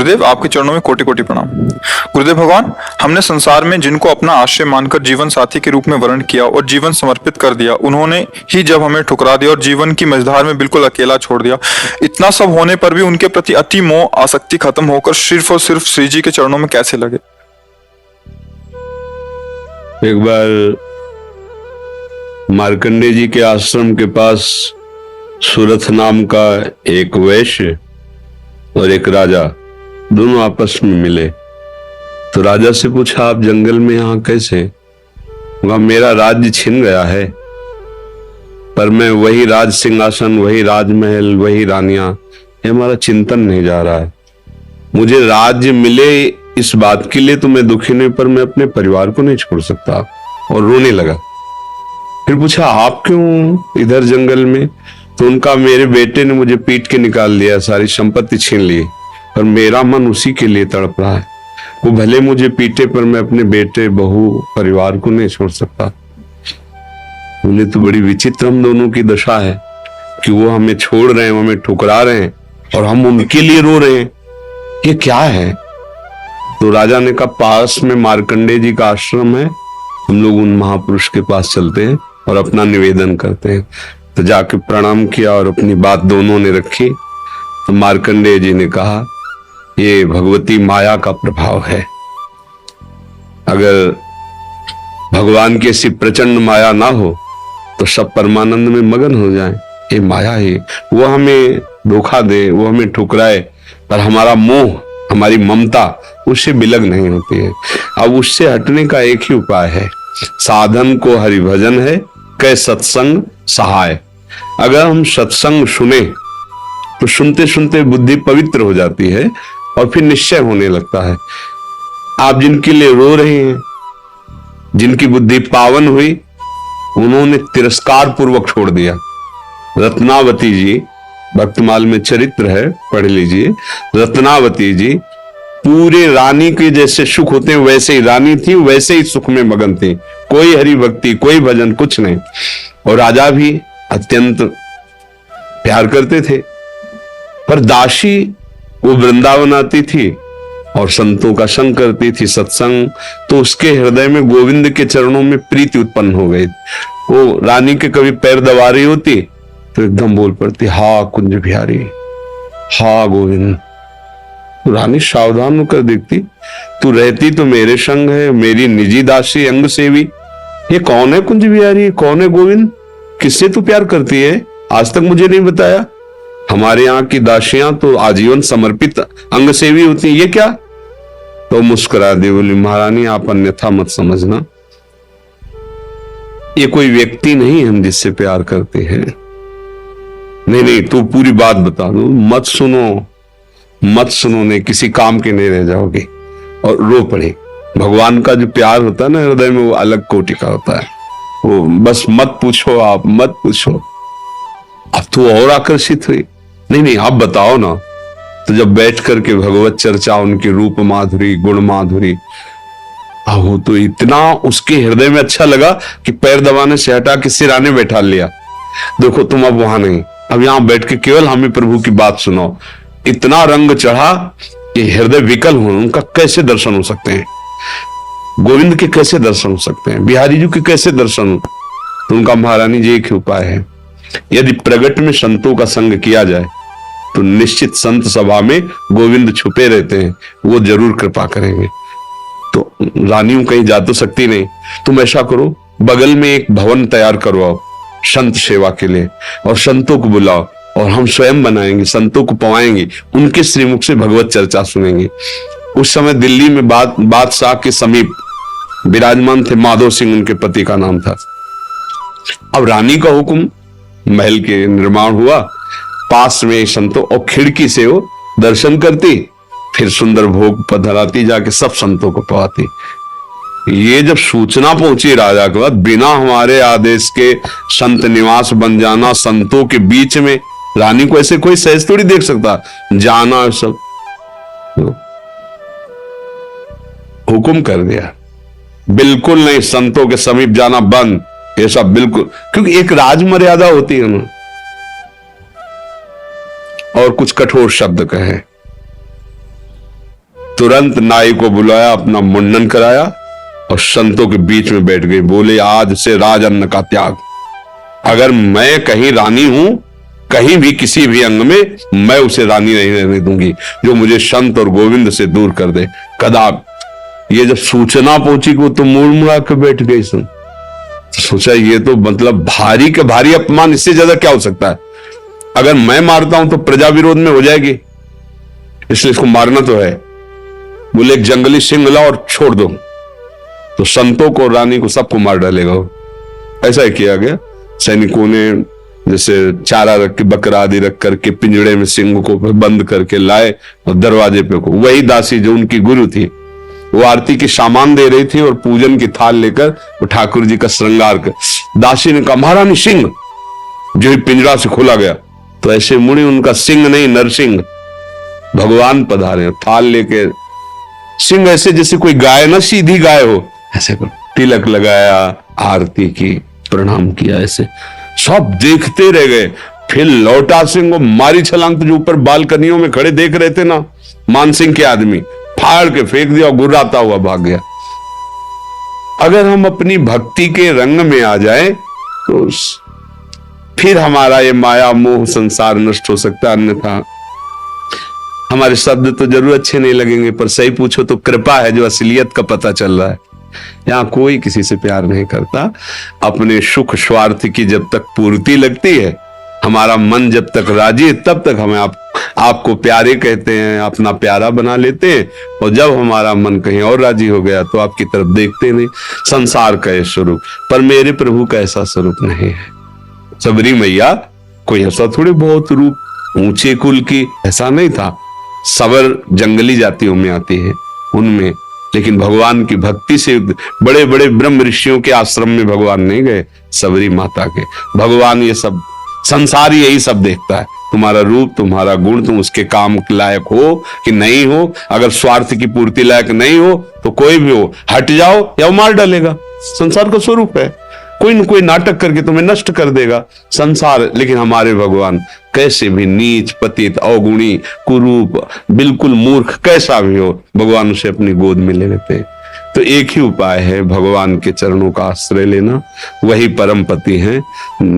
गुरुदेव, आपके चरणों में कोटि कोटि प्रणाम। गुरुदेव भगवान, हमने संसार में जिनको अपना आश्रय मानकर जीवन साथी के रूप में वर्ण किया और जीवन समर्पित कर दिया, उन्होंने ही जब हमें ठुकरा दिया और जीवन की मझधार में बिल्कुल अकेला छोड़ दिया, इतना सब होने पर भी उनके प्रति अति मोह आसक्ति खत्म होकर सिर्फ और सिर्फ श्री जी के चरणों में कैसे लगे? एक बार मार्कंडेय जी के आश्रम के पास सुरथ नाम का एक वैश्य और एक राजा दोनों आपस में मिले। तो राजा से पूछा, आप जंगल में यहां कैसे? वहां मेरा राज्य छिन गया है, पर मैं वही राज सिंहासन, वही राजमहल, वही रानियां, ये हमारा चिंतन नहीं जा रहा है। मुझे राज्य मिले इस बात के लिए तो मैं दुखी नहीं, पर मैं अपने परिवार को नहीं छोड़ सकता। और रोने लगा। फिर पूछा, आप क्यों इधर जंगल में? तो उनका, मेरे बेटे ने मुझे पीट के निकाल दिया, सारी संपत्ति छीन ली, पर मेरा मन उसी के लिए तड़प रहा है। वो भले मुझे पीटे, पर मैं अपने बेटे, बहू, परिवार को नहीं छोड़ सकता। बोले, तो बड़ी विचित्र हम दोनों की दशा है कि वो हमें छोड़ रहे हैं, वो हमें ठुकरा रहे हैं और हम उनके लिए रो रहे हैं, ये क्या है? तो राजा ने कहा, पास में मार्कंडेय जी का आश्रम है, हम लोग उन महापुरुष के पास चलते हैं और अपना निवेदन करते हैं। तो जाके प्रणाम किया और अपनी बात दोनों ने रखी। तो मार्कंडेय जी ने कहा, ये भगवती माया का प्रभाव है। अगर भगवान की ऐसी प्रचंड माया ना हो तो सब परमानंद में मगन हो जाएं। ये माया है, वो हमें धोखा दे, वो हमें ठुकराए, पर हमारा मोह, हमारी ममता उससे बिलग नहीं होती है। अब उससे हटने का एक ही उपाय है, साधन को हरिभजन है, कै सत्संग सहाय। अगर हम सत्संग सुने तो सुनते सुनते बुद्धि पवित्र हो जाती है और फिर निश्चय होने लगता है। आप जिनके लिए रो रहे हैं, जिनकी बुद्धि पावन हुई, उन्होंने तिरस्कार पूर्वक छोड़ दिया। रत्नावती जी, भक्तमाल में चरित्र है, पढ़ लीजिए। रत्नावती जी पूरे रानी के जैसे सुख होते हैं वैसे ही रानी थी, वैसे ही सुख में मगन थी, कोई हरि भक्ति, कोई भजन, कुछ नहीं। और राजा भी अत्यंत प्यार करते थे, पर दासी वो वृंदावन आती थी और संतों का संग करती थी, सत्संग, तो उसके हृदय में गोविंद के चरणों में प्रीति उत्पन्न हो गई। वो रानी के कभी पैर दबा रही होती तो एकदम बोल पड़ती, हा कुंज बिहारी, हा गोविंद। तो रानी सावधान होकर देखती, तू रहती तो मेरे संग है, मेरी निजी दासी, अंग सेवी, ये कौन है कुंज बिहारी, कौन है गोविंद? किससे तू प्यार करती है? आज तक मुझे नहीं बताया। हमारे यहाँ की दासियां तो आजीवन समर्पित अंग सेवी होती, ये क्या? तो मुस्कुरा दी, बोली, महारानी आप अन्यथा मत समझना, ये कोई व्यक्ति नहीं हम जिससे प्यार करते हैं। नहीं नहीं, तू पूरी बात बता दो, मत सुनो, मत सुनो, नहीं किसी काम के नहीं रह जाओगे। और रो पड़े। भगवान का जो प्यार होता है ना हृदय में, वो अलग कोटि का होता है। वो बस मत पूछो, आप मत पूछो। अब तो और आकर्षित हुई, नहीं नहीं आप बताओ ना। तो जब बैठ करके भगवत चर्चा, उनकी रूप माधुरी, गुण माधुरी, वो तो इतना उसके हृदय में अच्छा लगा कि पैर दबाने से हटा के सिराने बैठा लिया। देखो तुम अब वहां नहीं, अब यहां बैठ के केवल हमें प्रभु की बात सुनो। इतना रंग चढ़ा कि हृदय विकल हो, उनका कैसे दर्शन हो सकते हैं? गोविंद के कैसे दर्शन हो सकते हैं? बिहारी जी के कैसे दर्शन? तो उनका, महारानी जी एक ही उपाय है, यदि प्रगट में संतों का संग किया जाए तो निश्चित संत सभा में गोविंद छुपे रहते हैं, वो जरूर कृपा करेंगे। तो रानियों कहीं जा तो सकती नहीं, तुम ऐसा करो, बगल में एक भवन तैयार करवाओ संत सेवा के लिए, और संतों को बुलाओ, और हम स्वयं बनाएंगे, संतों को पवाएंगे, उनके श्रीमुख से भगवत चर्चा सुनेंगे। उस समय दिल्ली में बादशाह के समीप विराजमान थे माधव सिंह, उनके पति का नाम था। अब रानी का हुक्म, महल के निर्माण हुआ, पास में संतों, और खिड़की से वो दर्शन करती, फिर सुंदर भोग पधराती, जाके सब संतों को पवाती। ये जब सूचना पहुंची राजा के बाद, बिना हमारे आदेश के संत निवास बन जाना, संतों के बीच में, रानी को ऐसे कोई सहज थोड़ी देख सकता, जाना सब हुक्म कर दिया, बिल्कुल नहीं, संतों के समीप जाना बंद, ये सब बिल्कुल, क्योंकि एक राज मर्यादा होती है ना। और कुछ कठोर शब्द कहे, तुरंत नाई को बुलाया, अपना मुंडन कराया और संतों के बीच में बैठ गई। बोले आज से राजअन्न का त्याग। अगर मैं कहीं रानी हूं, कहीं भी किसी भी अंग में, मैं उसे रानी नहीं रहने दूंगी जो मुझे संत और गोविंद से दूर कर दे। कदाप ये जब सूचना पहुंची को तो मुड़ मुड़ा के बैठ गई। सुन तो सोचा ये तो मतलब भारी के भारी अपमान, इससे ज्यादा क्या हो सकता है। अगर मैं मारता हूं तो प्रजा विरोध में हो जाएगी, इसलिए इसको मारना तो है। बोले एक जंगली सिंह लाओ और छोड़ दो, तो संतों को, रानी को, सबको मार डालेगा। ऐसा ही किया गया। सैनिकों ने जैसे चारा रख के, बकरा आदि रख करके पिंजड़े में सिंह को बंद करके लाए और दरवाजे पे को, वही दासी जो उनकी गुरु थी, वो आरती की सामान दे रही थी और पूजन की थाल लेकर वो ठाकुर जी का श्रृंगार कर। दासी ने कहा महारानी सिंह, जो ही पिंजरा से खोला गया तो ऐसे मुड़ी, उनका सिंह नहीं नरसिंह भगवान पधारे, थाल लेके। सिंह ऐसे जैसे कोई गाय ना, सीधी गाय हो, ऐसे तिलक लगाया, आरती की, प्रणाम किया। ऐसे सब देखते रह गए। फिर लौटा सिंह, मारी छलांग, जो ऊपर बालकनियों में खड़े देख रहे थे ना मान सिंह के आदमी, फाड़ के फेंक दिया और गुर्राता हुआ भाग गया। अगर हम अपनी भक्ति के रंग में आ जाए तो फिर हमारा ये माया मोह संसार नष्ट हो सकता है। अन्यथा हमारे शब्द तो जरूर अच्छे नहीं लगेंगे, पर सही पूछो तो कृपा है जो असलियत का पता चल रहा है। यहां कोई किसी से प्यार नहीं करता। अपने सुख स्वार्थ की जब तक पूर्ति लगती है, हमारा मन जब तक राजी है, तब तक हमें आपको प्यारे कहते हैं, अपना प्यारा बना लेते हैं। और जब हमारा मन कहीं और राजी हो गया तो आपकी तरफ देखते नहीं। संसार का यह स्वरूप, पर मेरे प्रभु का ऐसा स्वरूप नहीं है। सबरी मैया कोई ऐसा थोड़ी बहुत रूप ऊंचे कुल की, ऐसा नहीं था। सबर जंगली जातियों में आती है उनमें, लेकिन भगवान की भक्ति से बड़े बड़े ब्रह्म ऋषियों के आश्रम में भगवान नहीं गए, सबरी माता के। भगवान ये सब संसार यही सब देखता है, तुम्हारा रूप, तुम्हारा गुण, तुम उसके काम लायक हो कि नहीं हो। अगर स्वार्थ की पूर्ति लायक नहीं हो तो कोई भी हो, हट जाओ या वो मार डालेगा। संसार का स्वरूप है, कोई न कोई नाटक करके तुम्हें नष्ट कर देगा संसार। लेकिन हमारे भगवान कैसे भी नीच, पतित, अवगुणी, कुरूप, बिल्कुल मूर्ख कैसा भी हो, भगवान उसे अपनी गोद में ले लेते हैं। तो एक ही उपाय है, भगवान के चरणों का आश्रय लेना, वही परम पति हैं।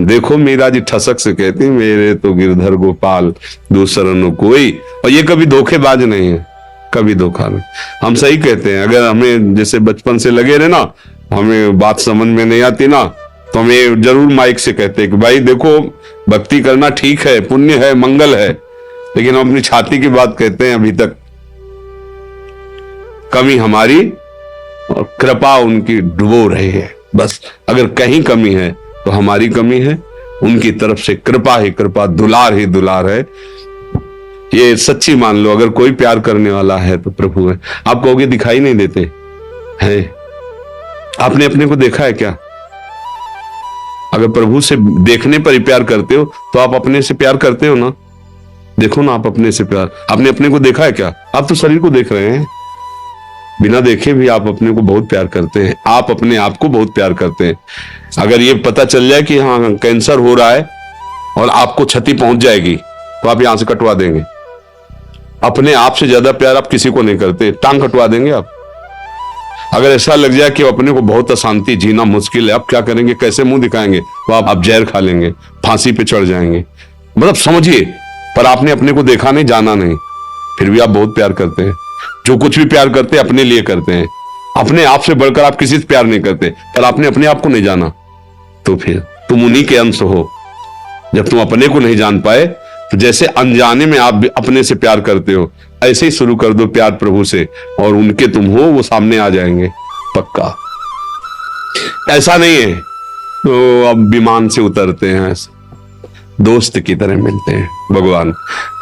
देखो मीरा जी ठसक से कहती, मेरे तो गिरधर गोपाल दूसरा न कोई। और ये कभी धोखेबाज नहीं है, कभी धोखा नहीं। हम सही कहते हैं। अगर हमें जैसे बचपन से लगे रहे ना, हमें बात समझ में नहीं आती ना, तो हमें जरूर माइक से कहते हैं कि भाई देखो, भक्ति करना ठीक है, पुण्य है, मंगल है, लेकिन हम अपनी छाती की बात कहते हैं। अभी तक कमी हमारी और कृपा उनकी डुबो रही है। बस अगर कहीं कमी है तो हमारी कमी है, उनकी तरफ से कृपा ही कृपा, दुलार ही दुलार है। ये सच्ची मान लो। अगर कोई प्यार करने वाला है तो प्रभु है। आप कहोगे दिखाई नहीं देते हैं, आपने अपने को देखा है क्या? अगर प्रभु से देखने पर ही प्यार करते हो तो आप अपने से प्यार करते हो ना। देखो ना, आप अपने से प्यार, आपने अपने को देखा है क्या? आप तो शरीर को देख रहे हैं, बिना देखे भी आप अपने को बहुत प्यार करते हैं। आप अपने आप को बहुत प्यार करते हैं। अगर ये पता चल जाए कि हाँ कैंसर हो रहा है और आपको क्षति पहुंच जाएगी तो आप यहां से कटवा देंगे। अपने आप से ज्यादा प्यार आप किसी को नहीं करते, टांग कटवा देंगे आप। अगर ऐसा लग जाए कि अपने को बहुत अशांति, जीना मुश्किल है, आप क्या करेंगे, कैसे मुंह दिखाएंगे? तो आप जहर खा लेंगे, फांसी पे चढ़ जाएंगे। मतलब समझिए, पर आपने अपने को देखा नहीं, जाना नहीं, फिर भी आप बहुत प्यार करते हैं। जो कुछ भी प्यार करते हैं अपने लिए करते हैं। अपने आप से बढ़कर आप किसी से प्यार नहीं करते, पर आपने अपने आप को नहीं जाना, तो फिर तुम उन्हीं के अंश हो। जब तुम अपने को नहीं जान पाए तो जैसे अनजाने में आप भी अपने से प्यार करते हो, ऐसे ही शुरू कर दो प्यार प्रभु से, और उनके तुम हो, वो सामने आ जाएंगे पक्का। ऐसा नहीं है तो अब विमान से उतरते हैं, दोस्त की तरह मिलते हैं भगवान।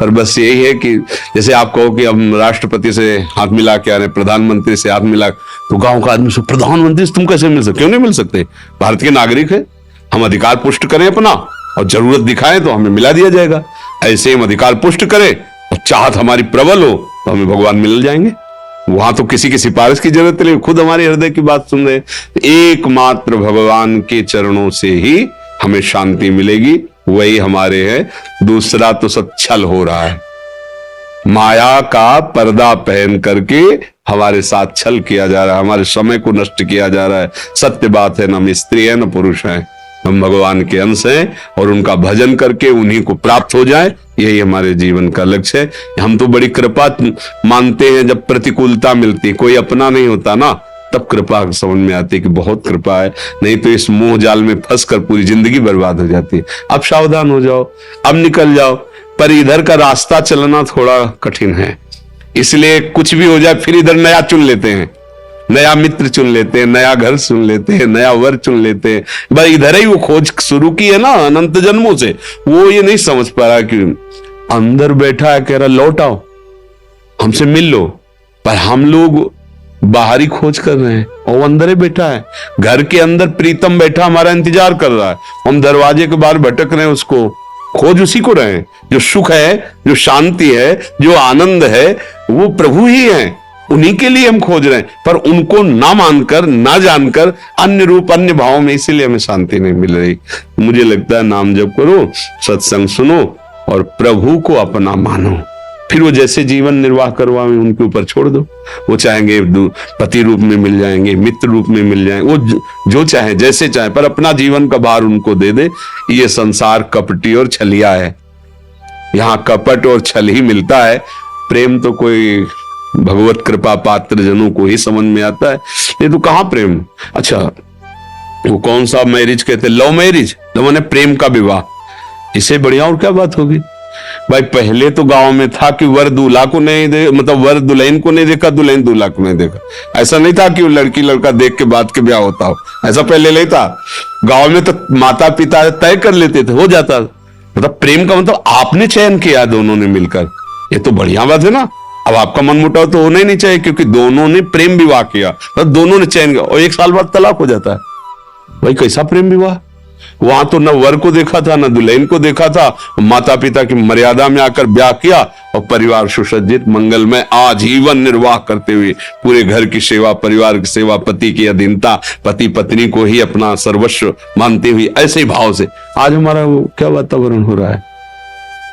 पर बस यही है कि जैसे आप कहो कि हम राष्ट्रपति से हाथ मिला के आ रहे, प्रधानमंत्री से हाथ मिला, तो गांव का आदमी से प्रधानमंत्री से तुम कैसे मिल सकते? क्यों नहीं मिल सकते? भारत के नागरिक है, हम अधिकार पुष्ट करें अपना और जरूरत दिखाएं तो हमें मिला दिया जाएगा। ऐसे हम अधिकार पुष्ट करें और चाहत हमारी प्रबल हो तो हमें भगवान मिल जाएंगे। वहां तो किसी की सिफारिश की जरूरत नहीं, खुद हमारे हृदय की बात सुन रहे। एकमात्र भगवान के चरणों से ही हमें शांति मिलेगी, वही हमारे हैं। दूसरा तो सब छल हो रहा है। माया का पर्दा पहन करके हमारे साथ छल किया जा रहा है, हमारे समय को नष्ट किया जा रहा है। सत्य बात है, न हम स्त्री है न पुरुष हैं, हम भगवान के अंश हैं और उनका भजन करके उन्हीं को प्राप्त हो जाए, यही हमारे जीवन का लक्ष्य है। हम तो बड़ी कृपा मानते हैं जब प्रतिकूलता मिलती, कोई अपना नहीं होता ना, तब कृपा समझ में आती है कि बहुत कृपा है, नहीं तो इस मोह जाल में फंसकर पूरी जिंदगी बर्बाद हो जाती है। अब सावधान हो जाओ, अब निकल जाओ, पर इधर का रास्ता चलना थोड़ा कठिन है, इसलिए कुछ भी हो जाए फिर इधर नया चुन लेते हैं, नया मित्र चुन लेते हैं, नया घर चुन लेते हैं, नया वर चुन लेते हैं। भाई इधर ही वो खोज शुरू की है ना अनंत जन्मों से, वो ये नहीं समझ पा रहा कि अंदर बैठा है, कह रहा लौट आओ हमसे मिल लो, पर हम लोग बाहरी खोज कर रहे हैं और वो अंदर ही बैठा है। घर के अंदर प्रीतम बैठा हमारा इंतजार कर रहा है, हम दरवाजे के बाहर भटक रहे हैं, उसको खोज उसी को रहे हैं। जो सुख है, जो शांति है, जो आनंद है, वो प्रभु ही है, उन्हीं के लिए हम खोज रहे हैं, पर उनको ना मानकर, ना जानकर अन्य रूप अन्य भावों में, इसीलिए हमें शांति नहीं मिल रही। मुझे लगता है नाम जप करो, सत्संग सुनो और प्रभु को अपना मानो, फिर वो जैसे जीवन निर्वाह करवाएं उनके ऊपर छोड़ दो। वो चाहेंगे पति रूप में मिल जाएंगे, मित्र रूप में मिल जाएंगे, वो जो चाहे जैसे चाहे, पर अपना जीवन का भार उनको दे दे। ये संसार कपटी और छलिया है, यहाँ कपट और छल ही मिलता है। प्रेम तो कोई भगवत कृपा पात्र जनों को ही समझ में आता है, ये तो कहाँ प्रेम। अच्छा वो कौन सा मैरिज कहते, लव मैरिज, तो मैंने प्रेम का विवाह, इससे बढ़िया और क्या बात होगी। भाई पहले तो गांव में था कि वर दूल्हा को नहीं दे, मतलब वर दुल्हन को नहीं देखा, दुल्हन दूल्हा को नहीं देखा। ऐसा नहीं था कि वो लड़की लड़का देख के बाद के ब्याह होता हो, ऐसा पहले नहीं था। गांव में तो माता पिता तय कर लेते थे, हो जाता। मतलब प्रेम का मतलब आपने चयन किया दोनों ने मिलकर, ये तो बढ़िया बात है ना। अब आपका मन मुटाव तो होना ही नहीं चाहिए, क्योंकि दोनों ने प्रेम विवाह किया, मतलब दोनों ने चयन किया, और 1 साल बाद तलाक हो जाता है। भाई कैसा प्रेम विवाह, वहां तो न वर को देखा था न दुल्हन को देखा था, माता पिता की मर्यादा में आकर ब्याह किया और परिवार सुसज्जित मंगलमय आजीवन निर्वाह करते हुए, पूरे घर की सेवा, परिवार की सेवा, पति की अधीनता, पति पत्नी को ही अपना सर्वस्व मानते हुए, ऐसे भाव से आज हमारा क्या वातावरण हो रहा है।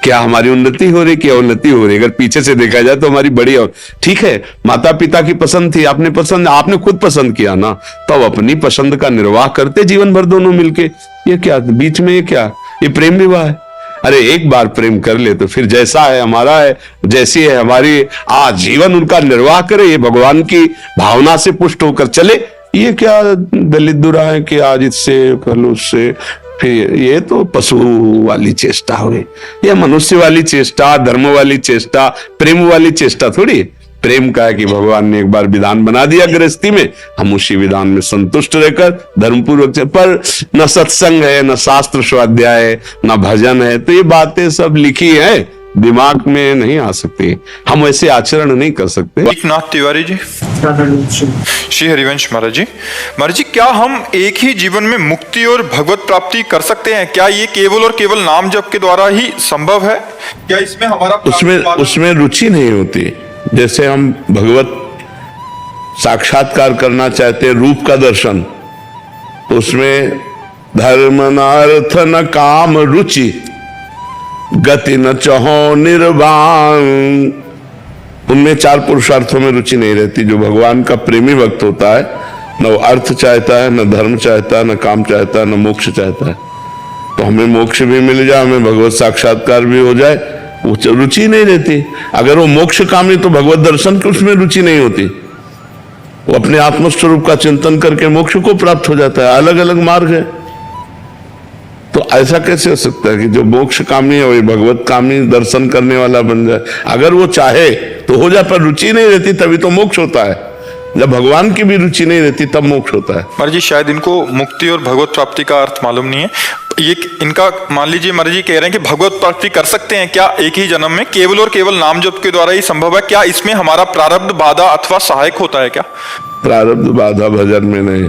क्या हमारी उन्नति हो रही, क्या उन्नति हो रही। अगर पीछे से देखा जाए तो हमारी बड़ी, और ठीक है माता पिता की पसंद थी, आपने खुद पसंद किया ना, तब अपनी पसंद का निर्वाह करते जीवन भर दोनों मिलके। ये क्या बीच में, ये क्या, ये प्रेम विवाह है। अरे एक बार प्रेम कर ले तो फिर जैसा है हमारा है, जैसी है हमारी, आजीवन उनका निर्वाह करे, ये भगवान की भावना से पुष्ट होकर चले। ये क्या दलित दुरा है कि आज इससे कल उससे, फिर ये तो पशु वाली चेष्टा हुई, ये मनुष्य वाली चेष्टा, धर्म वाली चेष्टा, प्रेम वाली चेष्टा थोड़ी। प्रेम का है कि भगवान ने एक बार विधान बना दिया गृहस्थी में, हम उसी विधान में संतुष्ट रहकर धर्मपूर्वक, पर न सत्संग है, न शास्त्र स्वाध्याय है, न भजन है, तो ये बातें सब लिखी है, दिमाग में नहीं आ सकती, हम ऐसे आचरण नहीं कर सकते। नाथ तिवारी जी, श्री हरिवंश महाराज जी। महाराज जी, क्या हम एक ही जीवन में मुक्ति और भगवत प्राप्ति कर सकते हैं? क्या ये केवल और केवल नाम जप के द्वारा ही संभव है? क्या इसमें हमारा उसमें रुचि नहीं होती। जैसे हम भगवत साक्षात्कार करना चाहते हैं, रूप का दर्शन, तो उसमें धर्म न अर्थ न काम रुचि, गति न चहो निर्वाण, उनमें 4 पुरुषार्थों में रुचि नहीं रहती। जो भगवान का प्रेमी भक्त होता है, न वो अर्थ चाहता है, न धर्म चाहता है, न काम चाहता है, न मोक्ष चाहता है। तो हमें मोक्ष भी मिल जाए, हमें भगवत साक्षात्कार भी हो जाए, वो रुचि नहीं रहती। अगर वो मोक्ष कामी तो भगवत दर्शन की उसमें रुचि नहीं होती, वो अपने आत्मस्वरूप का चिंतन करके मोक्ष को प्राप्त हो जाता है। अलग अलग मार्ग है, तो ऐसा कैसे हो सकता है कि जो मोक्ष कामी है वही भगवत कामी दर्शन करने वाला बन जाए। अगर वो चाहे तो हो जाए, पर रुचि नहीं रहती तभी तो मोक्ष होता है। जब भगवान की भी रुचि नहीं रहती तब मोक्ष होता है। महाराज जी, शायद इनको मुक्ति और भगवत प्राप्ति का अर्थ मालूम नहीं है। ये इनका मान लीजिए महाराज जी कह रहे हैं कि भगवत प्राप्ति कर सकते हैं क्या एक ही जन्म में, केवल और केवल नाम जप के द्वारा ही संभव है? क्या इसमें हमारा प्रारब्ध बाधा अथवा सहायक होता है क्या? प्रारब्ध बाधा भजन में नहीं,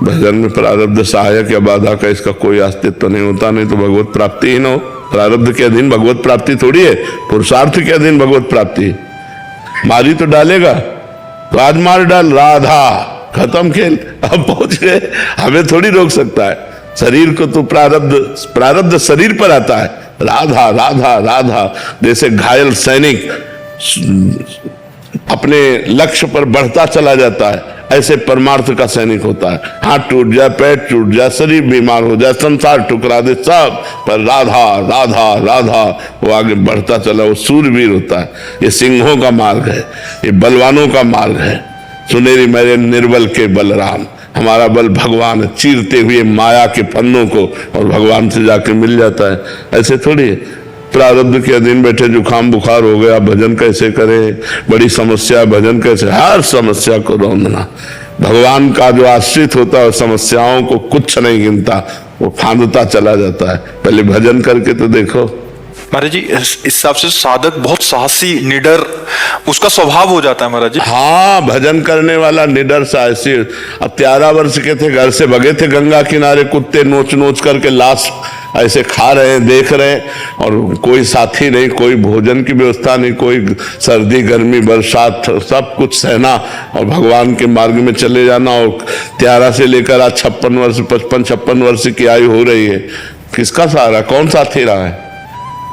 भजन में प्रारब्ध सहायक या बाधा का इसका कोई अस्तित्व नहीं होता, नहीं तो भगवत प्राप्ति ही न हो। प्रारब्ध के अधीन भगवत प्राप्ति थोड़ी है, पुरुषार्थ के अधीन भगवत प्राप्ति। मारी तो डालेगा, तो आज मार डाल, राधा खत्म खेल, अब पहुंच गए, हमें थोड़ी रोक सकता है। शरीर को तो प्रारब्ध शरीर पर आता है, राधा राधा राधा। जैसे घायल सैनिक अपने लक्ष्य पर बढ़ता चला जाता है, ऐसे परमार्थ का सैनिक होता है। हाथ टूट जाए, पैर टूट जाए, शरीर बीमार हो जाए, संसार ठुकरा दे, सब पर राधा राधा राधा वो आगे बढ़ता चला, वो सूरवीर होता है। ये सिंहों का मार्ग है, ये बलवानों का मार्ग है। सुनेरी मेरे निर्बल के बलराम, हमारा बल भगवान है, चीरते हुए माया के पन्नों को और भगवान से जाके मिल जाता है। ऐसे थोड़ी है प्रारब्ध के अधीन बैठे जुकाम बुखार हो गया, भजन कैसे करें, बड़ी समस्या, भजन कैसे, हर समस्या को रौंदना। भगवान का जो आश्रित होता है समस्याओं को कुछ नहीं गिनता, वो फांदता चला जाता है। पहले भजन करके तो देखो। महाराज जी इस हिसाब से साधक बहुत साहसी निडर उसका स्वभाव हो जाता है महाराज जी। हाँ, भजन करने वाला निडर साहसी। अब 13 वर्ष के थे, घर से भगे थे गंगा किनारे, कुत्ते नोच नोच करके लाश ऐसे खा रहे हैं, देख रहे हैं, और कोई साथी नहीं, कोई भोजन की व्यवस्था नहीं, कोई सर्दी गर्मी बरसात सब कुछ सहना और भगवान के मार्ग में चले जाना। और 13 से लेकर आज 56 वर्ष 55-56 वर्ष की आयु हो रही है। किसका सहारा, कौन साथी रहा है?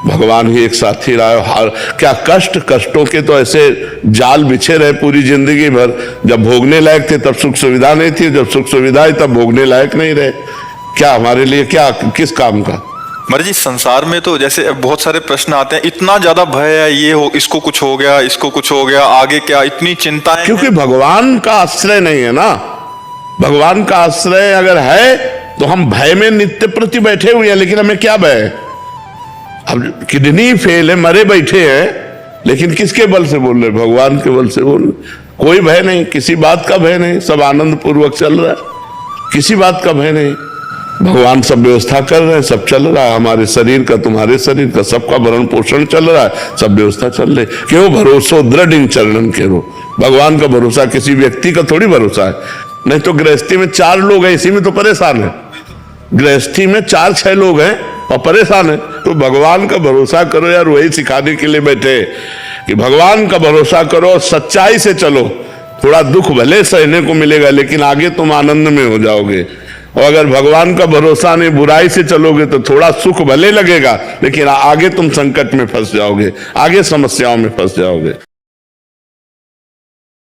भगवान ही एक साथी रहा है। हर क्या कष्टों के तो ऐसे जाल बिछे रहे पूरी जिंदगी भर। जब भोगने लायक थे तब सुख सुविधा नहीं थी, जब सुख सुविधा आई तब भोगने लायक नहीं रहे। क्या हमारे लिए, क्या किस काम का? महाराज जी संसार में तो जैसे बहुत सारे प्रश्न आते हैं, इतना ज्यादा भय है, ये हो, इसको कुछ हो गया, इसको कुछ हो गया, आगे क्या, इतनी चिंताएं। क्योंकि भगवान का आश्रय नहीं है ना। भगवान का आश्रय अगर है तो हम भय में नित्य प्रति बैठे हुए हैं, लेकिन हमें क्या भय है? अब किडनी फेल है, मरे बैठे हैं, लेकिन किसके बल से बोल रहे? भगवान के बल से बोल रहे। कोई भय नहीं, किसी बात का भय नहीं, सब आनंद पूर्वक चल रहा है, किसी बात का भय नहीं। भगवान सब व्यवस्था कर रहे हैं, सब चल रहा है, हमारे शरीर का, तुम्हारे शरीर का, सबका भरण पोषण चल रहा है, सब व्यवस्था चल रही। क्यों? भरोसो दृढ़ इन चरणन के रो। भगवान का भरोसा किसी व्यक्ति का थोड़ी भरोसा है। नहीं तो गृहस्थी में 4 लोग हैं, इसी में तो परेशान है। गृहस्थी में 4-6 लोग हैं और परेशान है। तो भगवान का भरोसा करो यार, वही सिखाने के लिए बैठे कि भगवान का भरोसा करो, सच्चाई से चलो। थोड़ा दुख भले सहने को मिलेगा, लेकिन आगे तुम आनंद में हो जाओगे। और अगर भगवान का भरोसा नहीं, बुराई से चलोगे तो थोड़ा सुख भले लगेगा, लेकिन आगे तुम संकट में फंस जाओगे, आगे समस्याओं में फंस जाओगे।